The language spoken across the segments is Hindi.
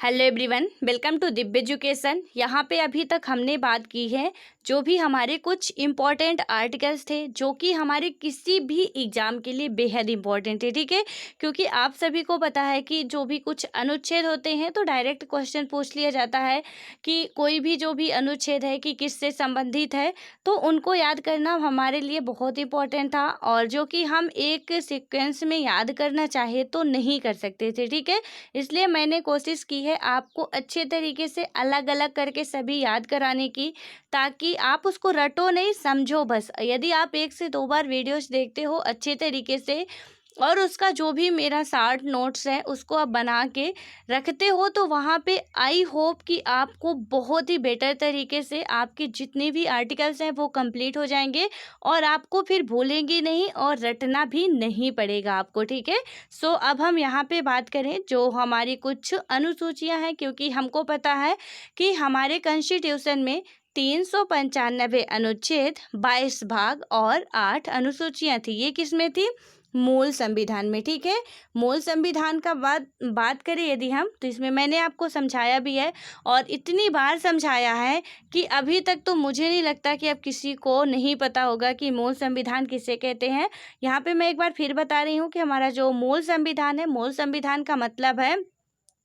Hello everyone, welcome to Divya education. यहाँ पे अभी तक हमने बात की है जो भी हमारे कुछ इम्पॉर्टेंट आर्टिकल्स थे जो कि हमारे किसी भी एग्ज़ाम के लिए बेहद इम्पॉर्टेंट है। ठीक है, क्योंकि आप सभी को पता है कि जो भी कुछ अनुच्छेद होते हैं तो डायरेक्ट क्वेश्चन पूछ लिया जाता है कि कोई भी जो भी अनुच्छेद है कि किससे संबंधित है, तो उनको याद करना हमारे लिए बहुत इंपॉर्टेंट था और जो कि हम एक सीक्वेंस में याद करना चाहे तो नहीं कर सकते थे। ठीक है, इसलिए मैंने कोशिश की है आपको अच्छे तरीके से अलग अलग करके सभी याद कराने की, ताकि आप उसको रटो नहीं, समझो बस। यदि आप 1 से 2 बार वीडियोस देखते हो अच्छे तरीके से और उसका जो भी मेरा शार्ट नोट्स है उसको आप बना के रखते हो, तो वहाँ पे आई होप कि आपको बहुत ही बेटर तरीके से आपके जितने भी आर्टिकल्स हैं वो कंप्लीट हो जाएंगे और आपको फिर भूलेंगे नहीं और रटना भी नहीं पड़ेगा आपको। ठीक है, सो अब हम यहाँ पे बात करें जो हमारी कुछ अनुसूचियाँ हैं, क्योंकि हमको पता है कि हमारे कॉन्स्टिट्यूशन में 395 अनुच्छेद, 22 भाग और 8 अनुसूचियाँ थी। ये किस में थी? मूल संविधान में। ठीक है, मूल संविधान का बात करें यदि हम, तो इसमें मैंने आपको समझाया भी है और इतनी बार समझाया है कि अभी तक तो मुझे नहीं लगता कि अब किसी को नहीं पता होगा कि मूल संविधान किसे कहते हैं। यहाँ पे मैं एक बार फिर बता रही हूँ कि हमारा जो मूल संविधान है, मूल संविधान का मतलब है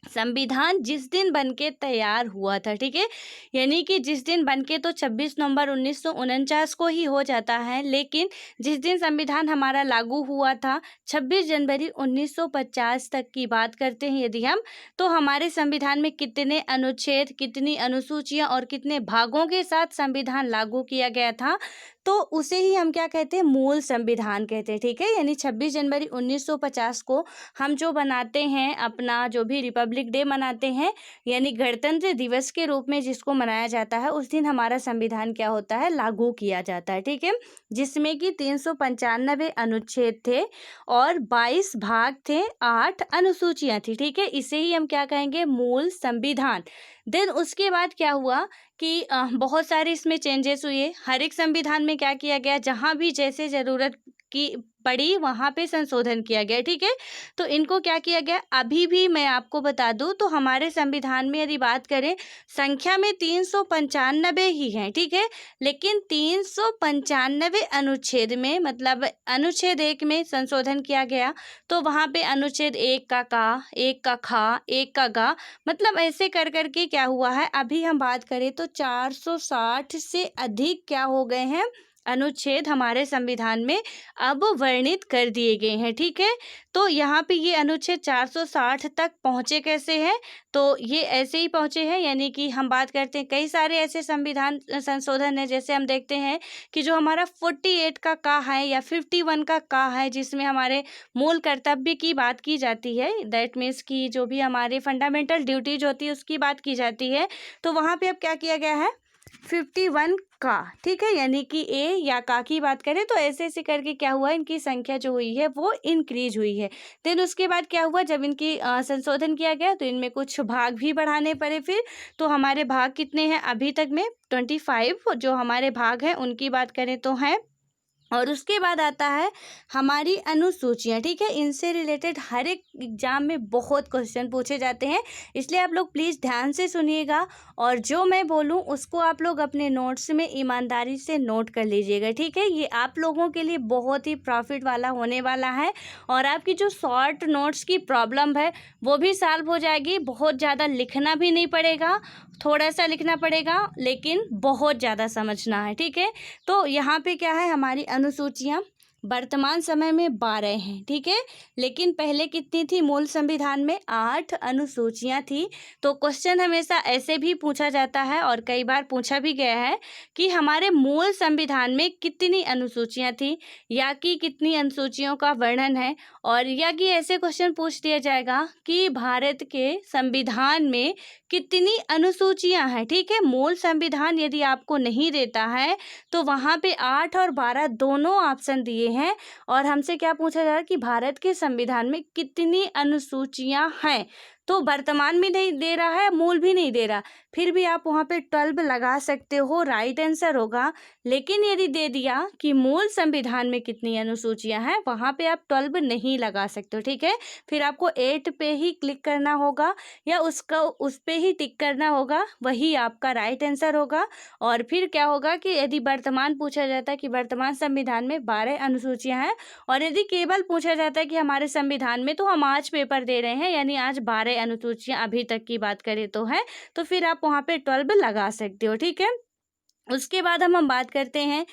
संविधान जिस दिन बनके तैयार हुआ था। ठीक है, यानी कि जिस दिन बनके तो 26 नवंबर 1949 को ही हो जाता है, लेकिन जिस दिन संविधान हमारा लागू हुआ था 26 जनवरी 1950 तक की बात करते हैं यदि हम, तो हमारे संविधान में कितने अनुच्छेद, कितनी अनुसूचियां और कितने भागों के साथ संविधान लागू किया गया था, तो उसे ही हम क्या कहते हैं? मूल संविधान कहते हैं। ठीक है, यानी 26 जनवरी 1950 को हम जो बनाते हैं, अपना जो भी रिपब्लिक डे मनाते हैं, यानी गणतंत्र दिवस के रूप में जिसको मनाया जाता है, उस दिन हमारा संविधान क्या होता है? लागू किया जाता है। ठीक है, जिसमें कि 395 अनुच्छेद थे और 22 भाग थे, 8 अनुसूचियां थी। ठीक है, इसे ही हम क्या कहेंगे? मूल संविधान। देन उसके बाद क्या हुआ कि बहुत सारे इसमें चेंजेस हुए। हर एक संविधान में क्या किया गया? जहाँ भी जैसे ज़रूरत की पड़ी वहाँ पे संशोधन किया गया। ठीक है, तो इनको क्या किया गया? अभी भी मैं आपको बता दूं तो हमारे संविधान में यदि बात करें संख्या में 395 ही हैं। ठीक है, लेकिन 395 अनुच्छेद में, मतलब अनुच्छेद 1 में संशोधन किया गया, तो वहाँ पे अनुच्छेद 1 का का, 1 का खा, 1 का गा, मतलब ऐसे कर करके क्या हुआ है, अभी हम बात करें तो 460 से अधिक क्या हो गए हैं? अनुच्छेद हमारे संविधान में अब वर्णित कर दिए गए हैं। ठीक है, तो यहाँ पे ये अनुच्छेद 460 तक पहुँचे कैसे हैं? तो ये ऐसे ही पहुँचे हैं, यानी कि हम बात करते हैं कई सारे ऐसे संविधान संशोधन है, जैसे हम देखते हैं कि जो हमारा 48 का है या 51 का है, जिसमें हमारे मूल कर्तव्य की बात की जाती है, दैट मीन्स की जो भी हमारे फंडामेंटल ड्यूटीज होती है उसकी बात की जाती है, तो वहाँ पे अब क्या किया गया है? 51 का। ठीक है, यानी कि ए या का की बात करें तो ऐसे ऐसे करके क्या हुआ, इनकी संख्या जो हुई है वो इंक्रीज हुई है। देन उसके बाद क्या हुआ, जब इनकी संशोधन किया गया तो इनमें कुछ भाग भी बढ़ाने पड़े फिर। तो हमारे भाग कितने हैं अभी तक में? 25 जो हमारे भाग हैं उनकी बात करें तो हैं। और उसके बाद आता है हमारी अनुसूचियाँ। ठीक है, इनसे रिलेटेड हर एक एग्जाम में बहुत क्वेश्चन पूछे जाते हैं, इसलिए आप लोग प्लीज़ ध्यान से सुनिएगा और जो मैं बोलूँ उसको आप लोग अपने नोट्स में ईमानदारी से नोट कर लीजिएगा। ठीक है, ये आप लोगों के लिए बहुत ही प्रॉफिट वाला होने वाला है और आपकी जो शॉर्ट नोट्स की प्रॉब्लम है वो भी सॉल्व हो जाएगी। बहुत ज़्यादा लिखना भी नहीं पड़ेगा, थोड़ा सा लिखना पड़ेगा, लेकिन बहुत ज़्यादा समझना है। ठीक है, तो यहाँ पे क्या है, हमारी अनुसूचियाँ वर्तमान समय में 12 हैं। ठीक है, लेकिन पहले कितनी थी? मूल संविधान में 8 अनुसूचियाँ थी। तो क्वेश्चन हमेशा ऐसे भी पूछा जाता है और कई बार पूछा भी गया है कि हमारे मूल संविधान में कितनी अनुसूचियाँ थी, या कि कितनी अनुसूचियों का वर्णन है, और या कि ऐसे क्वेश्चन पूछ दिया जाएगा कि भारत के संविधान में कितनी अनुसूचियाँ हैं। ठीक है, मूल संविधान यदि आपको नहीं देता है तो वहाँ पे 8 और 12 दोनों ऑप्शन दिए हैं और हमसे क्या पूछा जा रहा है कि भारत के संविधान में कितनी अनुसूचियां हैं। तो वर्तमान में नहीं दे रहा है, मूल भी नहीं दे रहा, फिर भी आप वहाँ पे 12 लगा सकते हो, राइट आंसर होगा। लेकिन यदि दे दिया कि मूल संविधान में कितनी अनुसूचियां हैं, वहाँ पे आप 12 नहीं लगा सकते हो, ठीक है। फिर आपको 8 पे ही क्लिक करना होगा या उस पे ही टिक करना होगा, वही आपका राइट आंसर होगा। और फिर क्या होगा कि यदि वर्तमान पूछा जाता है कि वर्तमान संविधान में 12 अनुसूचियां हैं, और यदि केवल पूछा जाता है कि हमारे संविधान में, तो हम आज पेपर दे रहे हैं यानी आज 12 अनुसूचियां अभी तक की बात करें तो है, तो फिर आप वहाँ पे 12 लगा सकते हो, ठीक है। उसके बाद हम बात करते हैं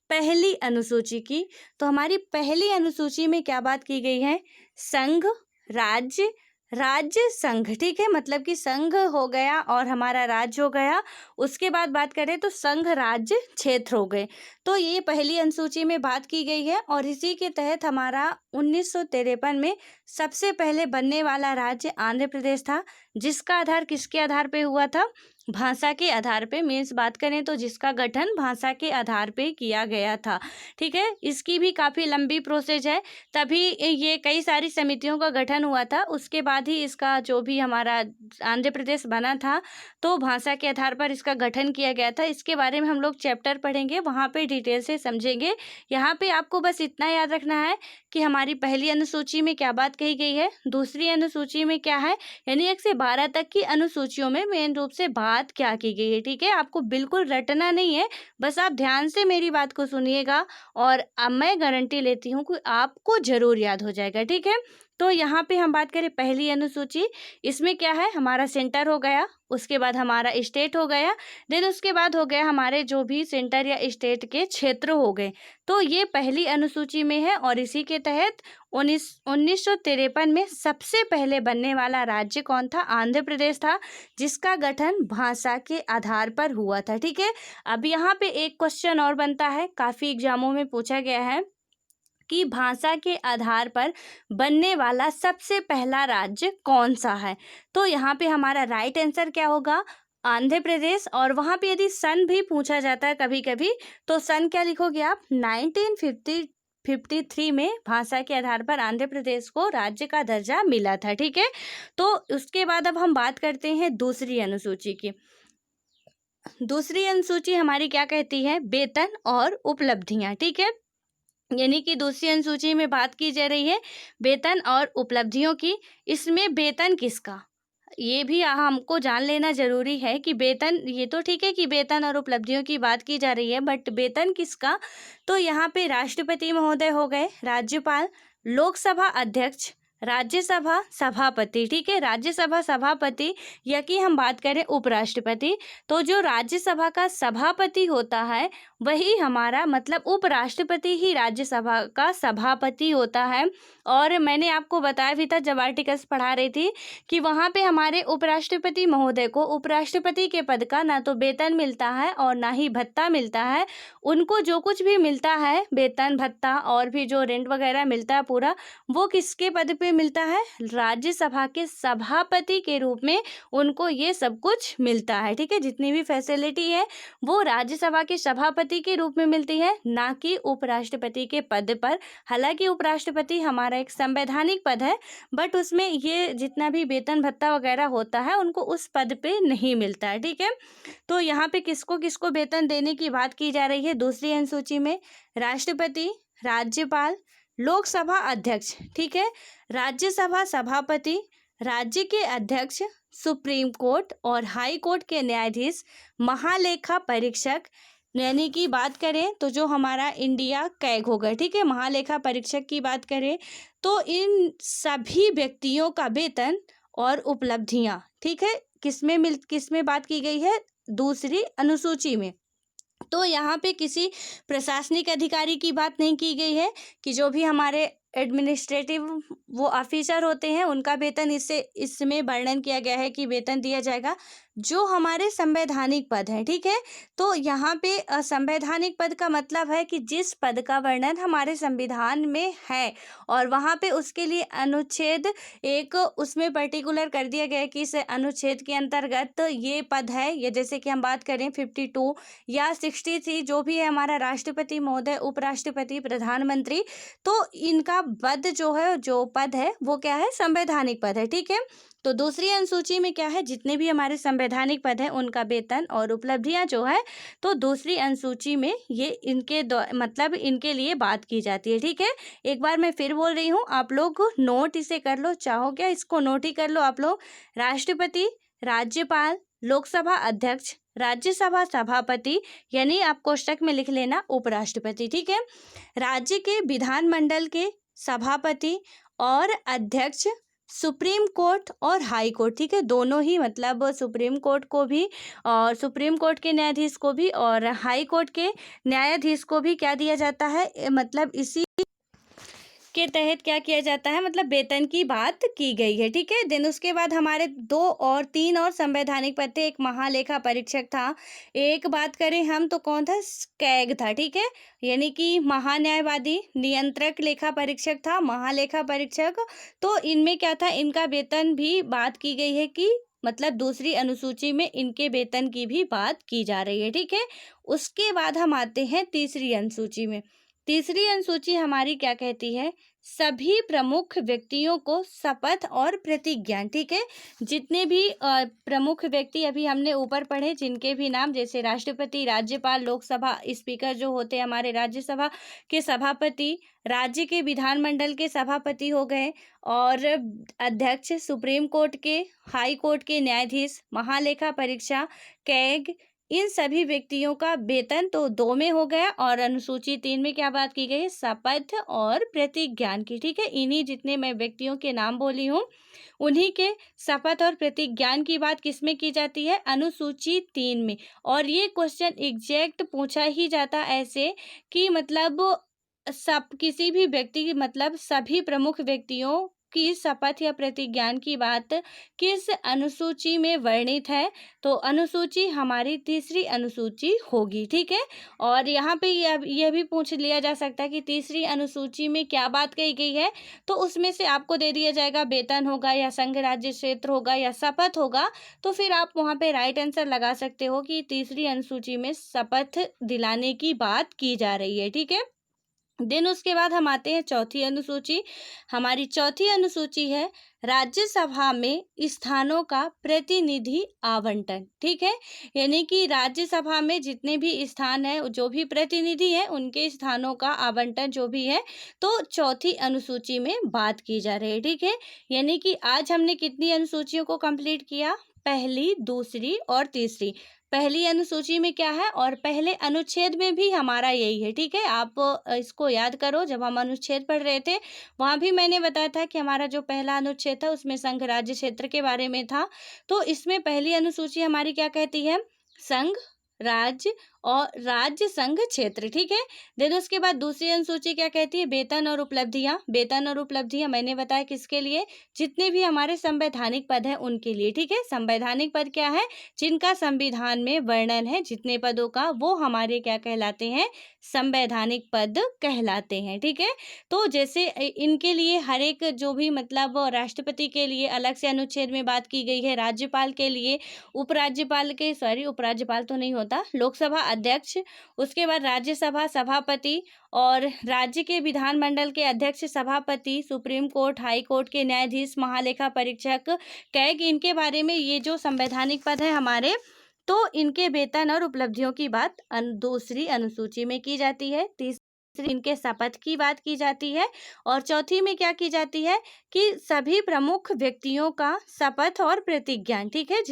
पहली अनुसूची की। तो हमारी पहली अनुसूची में क्या बात की गई है? संघ, राज्य, राज्य संघ, ठीक है, मतलब कि संघ हो गया और हमारा राज्य हो गया। उसके बाद बात करें तो संघ, राज्य, क्षेत्र हो गए। तो ये पहली अनुसूची में बात की गई है और इसी के तहत हमारा 1953 में सबसे पहले बनने वाला राज्य आंध्र प्रदेश था, जिसका आधार किसके आधार पे हुआ था? भाषा के आधार पे, मीन्स बात करें तो जिसका गठन भाषा के आधार पे किया गया था, ठीक है। इसकी भी काफ़ी लंबी प्रोसेस है, तभी ये कई सारी समितियों का गठन हुआ था, उसके बाद ही इसका जो भी हमारा आंध्र प्रदेश बना था, तो भाषा के आधार पर इसका गठन किया गया था। इसके बारे में हम लोग चैप्टर पढ़ेंगे, वहाँ पे डिटेल से समझेंगे। यहाँ पे आपको बस इतना याद रखना है कि हमारी पहली अनुसूची में क्या बात कही गई है, दूसरी अनुसूची में क्या है, यानी 1 से 12 तक की अनुसूचियों में मेन रूप से बात क्या की गई है, ठीक है। आपको बिल्कुल रटना नहीं है, बस आप ध्यान से मेरी बात को सुनिएगा और अब मैं गारंटी लेती हूँ कि आपको जरूर याद हो जाएगा, ठीक है। तो यहाँ पे हम बात करें पहली अनुसूची, इसमें क्या है, हमारा सेंटर हो गया, उसके बाद हमारा स्टेट हो गया, देन उसके बाद हो गया हमारे जो भी सेंटर या स्टेट के क्षेत्र हो गए। तो ये पहली अनुसूची में है और इसी के तहत 1953 में सबसे पहले बनने वाला राज्य कौन था? आंध्र प्रदेश था, जिसका गठन भाषा के आधार पर हुआ था, ठीक है। अब यहाँ पे एक क्वेश्चन और बनता है, काफ़ी एग्जामों में पूछा गया है कि भाषा के आधार पर बनने वाला सबसे पहला राज्य कौन सा है। तो यहाँ पे हमारा राइट आंसर क्या होगा? आंध्र प्रदेश। और वहाँ पे यदि सन भी पूछा जाता है कभी कभी, तो सन क्या लिखोगे आप? 1953 में भाषा के आधार पर आंध्र प्रदेश को राज्य का दर्जा मिला था, ठीक है। तो उसके बाद अब हम बात करते हैं दूसरी अनुसूची की। दूसरी अनुसूची हमारी क्या कहती है? वेतन और उपलब्धियां, ठीक है। यानी कि दूसरी अनुसूची में बात की जा रही है वेतन और उपलब्धियों की। इसमें वेतन किसका, ये भी हमको जान लेना जरूरी है कि वेतन, ये तो ठीक है कि वेतन और उपलब्धियों की बात की जा रही है, बट वेतन किसका? तो यहाँ पे राष्ट्रपति महोदय हो गए, राज्यपाल, लोकसभा अध्यक्ष, राज्यसभा सभापति, ठीक है, राज्यसभा सभापति, या कि हम बात करें उपराष्ट्रपति, तो जो राज्यसभा का सभापति होता है वही हमारा, मतलब उपराष्ट्रपति ही राज्यसभा का सभापति होता है। और मैंने आपको बताया भी था जब आर्टिकल्स पढ़ा रही थी कि वहाँ पे हमारे उपराष्ट्रपति महोदय को उपराष्ट्रपति के पद का ना तो वेतन मिलता है और ना ही भत्ता मिलता है। उनको जो कुछ भी मिलता है, वेतन, भत्ता और भी जो रेंट वगैरह मिलता है पूरा, वो किसके पद पे मिलता है? राज्यसभा के सभापति के रूप में उनको ये सब कुछ मिलता है, ठीक है। जितनी भी फैसिलिटी है वो राज्यसभा के सभापति के रूप में मिलती है, ना कि उपराष्ट्रपति के पद पर। हालांकि उपराष्ट्रपति हमारा एक संवैधानिक पद है, बट उसमें ये जितना भी वेतन भत्ता वगैरह होता है उनको उस पद पे नहीं मिलता है, ठीक है। तो यहाँ पे किसको किसको वेतन देने की बात की जा रही है दूसरी अनुसूची में? राष्ट्रपति, राज्यपाल, लोकसभा अध्यक्ष, ठीक है, राज्यसभा सभापति, राज्य के अध्यक्ष, सुप्रीम कोर्ट और हाई कोर्ट के न्यायाधीश, महालेखा परीक्षक, यानी कि बात करें तो जो हमारा इंडिया कैग होगा, ठीक है, महालेखा परीक्षक की बात करें तो इन सभी व्यक्तियों का वेतन और उपलब्धियां, ठीक है, किसमें बात की गई है? दूसरी अनुसूची में। तो यहाँ पे किसी प्रशासनिक अधिकारी की बात नहीं की गई है कि जो भी हमारे एडमिनिस्ट्रेटिव वो ऑफिसर होते हैं उनका वेतन इसमें वर्णन किया गया है कि वेतन दिया जाएगा। जो हमारे संवैधानिक पद हैं, ठीक है, तो यहाँ पे संवैधानिक पद का मतलब है कि जिस पद का वर्णन हमारे संविधान में है और वहाँ पे उसके लिए अनुच्छेद एक उसमें पर्टिकुलर कर दिया गया है कि इस अनुच्छेद के अंतर्गत ये पद है। ये जैसे कि हम बात करें 52 या 63, जो भी है हमारा राष्ट्रपति महोदय, उपराष्ट्रपति, प्रधानमंत्री, तो इनका पद जो है, जो पद है वो क्या है, संवैधानिक पद है। ठीक है, तो दूसरी अनुसूची में क्या है, जितने भी हमारे संवैधानिक पद हैं उनका वेतन और उपलब्धियां जो है, तो दूसरी अनुसूची में ये इनके मतलब इनके लिए बात की जाती है। ठीक है, एक बार मैं फिर बोल रही हूँ, आप लोग नोट इसे कर लो, चाहो क्या इसको नोट ही कर लो आप लोग। राष्ट्रपति, राज्यपाल, लोकसभा अध्यक्ष, राज्यसभा सभापति, यानी आप कोष्टक में लिख लेना उपराष्ट्रपति। ठीक है, राज्य के विधानमंडल के सभापति और अध्यक्ष, सुप्रीम कोर्ट और हाई कोर्ट। ठीक है, दोनों ही, मतलब सुप्रीम कोर्ट को भी और सुप्रीम कोर्ट के न्यायाधीश को भी और हाई कोर्ट के न्यायाधीश को भी क्या दिया जाता है, मतलब इसी के तहत क्या किया जाता है, मतलब वेतन की बात की गई है। ठीक है, देन उसके बाद हमारे 3 और संवैधानिक पद थे। एक महालेखा परीक्षक था, एक बात करें हम तो कौन था, कैग था। ठीक है, यानी कि महान्यायवादी, नियंत्रक लेखा परीक्षक था, महालेखा परीक्षक। तो इनमें क्या था, इनका वेतन भी बात की गई है कि मतलब दूसरी अनुसूची में इनके वेतन की भी बात की जा रही है। ठीक है, उसके बाद हम आते हैं तीसरी अनुसूची में। तीसरी अनुसूची हमारी क्या कहती है, सभी प्रमुख व्यक्तियों को शपथ और प्रतिज्ञा। ठीक है, जितने भी प्रमुख व्यक्ति अभी हमने ऊपर पढ़े, जिनके भी नाम जैसे राष्ट्रपति, राज्यपाल, लोकसभा स्पीकर जो होते हैं हमारे, राज्यसभा के सभापति, राज्य के विधानमंडल के सभापति हो गए, और अध्यक्ष, सुप्रीम कोर्ट के, हाई कोर्ट के न्यायाधीश, महालेखा परीक्षा, कैग, इन सभी व्यक्तियों का वेतन तो 2 में हो गया, और अनुसूची 3 में क्या बात की गई है, शपथ और प्रतिज्ञान की। ठीक है, इन्हीं जितने मैं व्यक्तियों के नाम बोली हूँ उन्हीं के शपथ और प्रतिज्ञान की बात किसमें की जाती है, अनुसूची 3 में। और ये क्वेश्चन एग्जैक्ट पूछा ही जाता ऐसे कि मतलब सब किसी भी व्यक्ति की, मतलब सभी प्रमुख व्यक्तियों की शपथ या प्रतिज्ञान की बात किस अनुसूची में वर्णित है, तो अनुसूची हमारी तीसरी अनुसूची होगी। ठीक है, और यहाँ पे यह भी पूछ लिया जा सकता है कि तीसरी अनुसूची में क्या बात कही गई है, तो उसमें से आपको दे दिया जाएगा वेतन होगा या संघ राज्य क्षेत्र होगा या शपथ होगा, तो फिर आप वहाँ पे राइट आंसर लगा सकते हो कि तीसरी अनुसूची में शपथ दिलाने की बात की जा रही है। ठीक है, देन उसके बाद हम आते हैं चौथी अनुसूची। हमारी चौथी अनुसूची है राज्यसभा में स्थानों का प्रतिनिधि आवंटन। ठीक है, यानी कि राज्यसभा में जितने भी स्थान है, जो भी प्रतिनिधि है, उनके स्थानों का आवंटन जो भी है, तो चौथी अनुसूची में बात की जा रही है। ठीक है, यानी कि आज हमने कितनी अनुसूचियों को कंप्लीट किया, पहली, दूसरी और तीसरी। पहली अनुसूची में क्या है, और पहले अनुच्छेद में भी हमारा यही है। ठीक है, आप इसको याद करो, जब हम अनुच्छेद पढ़ रहे थे वहाँ भी मैंने बताया था कि हमारा जो पहला अनुच्छेद था उसमें संघ राज्य क्षेत्र के बारे में था। तो इसमें पहली अनुसूची हमारी क्या कहती है, संघ, राज्य और राज्य संघ क्षेत्र। ठीक है, देन उसके बाद दूसरी अनुसूची क्या कहती है, वेतन और उपलब्धियां। वेतन और उपलब्धियां मैंने बताया किसके लिए, जितने भी हमारे संवैधानिक पद हैं उनके लिए। ठीक है, संवैधानिक पद क्या है, जिनका संविधान में वर्णन है जितने पदों का, वो हमारे क्या कहलाते हैं, संवैधानिक पद कहलाते हैं। ठीक है, तो जैसे इनके लिए हर एक जो भी, मतलब राष्ट्रपति के लिए अलग से अनुच्छेद में बात की गई है, राज्यपाल के लिए, उपराज्यपाल तो नहीं होता, लोकसभा अध्यक्ष, उसके बाद राज्यसभा सभापति और राज्य के विधानमंडल के अध्यक्ष, सभापति, सुप्रीम कोर्ट, हाई कोर्ट के न्यायाधीश, महालेखा परीक्षक, कैग, इनके बारे में ये जो संवैधानिक पद है हमारे, तो इनके वेतन और उपलब्धियों की बात दूसरी अनुसूची में की जाती है। तीसरी इनके शपथ की बात की जाती है, और चौथी में क्या की जाती है कि सभी प्रमुख व्यक्तियों का शपथ और प्रतिज्ञा। ठीक है,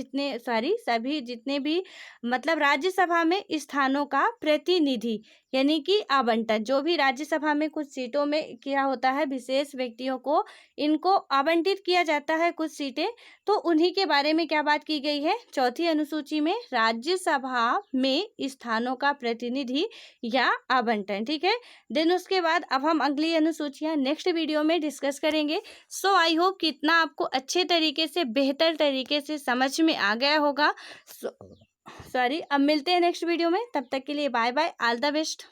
सभी जितने भी, मतलब राज्यसभा में स्थानों का प्रतिनिधि यानी कि आवंटन, जो भी राज्यसभा में कुछ सीटों में क्या होता है, विशेष व्यक्तियों को इनको आवंटित किया जाता है कुछ सीटें, तो उन्हीं के बारे में क्या बात की गई है, चौथी अनुसूची में राज्यसभा में स्थानों का प्रतिनिधि या आवंटन। ठीक है, देन उसके बाद अब हम अगली अनुसूचियां नेक्स्ट वीडियो में डिस्कस करेंगे। सो आई होप कि इतना आपको अच्छे तरीके से, बेहतर तरीके से समझ में आ गया होगा। अब मिलते हैं नेक्स्ट वीडियो में, तब तक के लिए bye bye, all the best.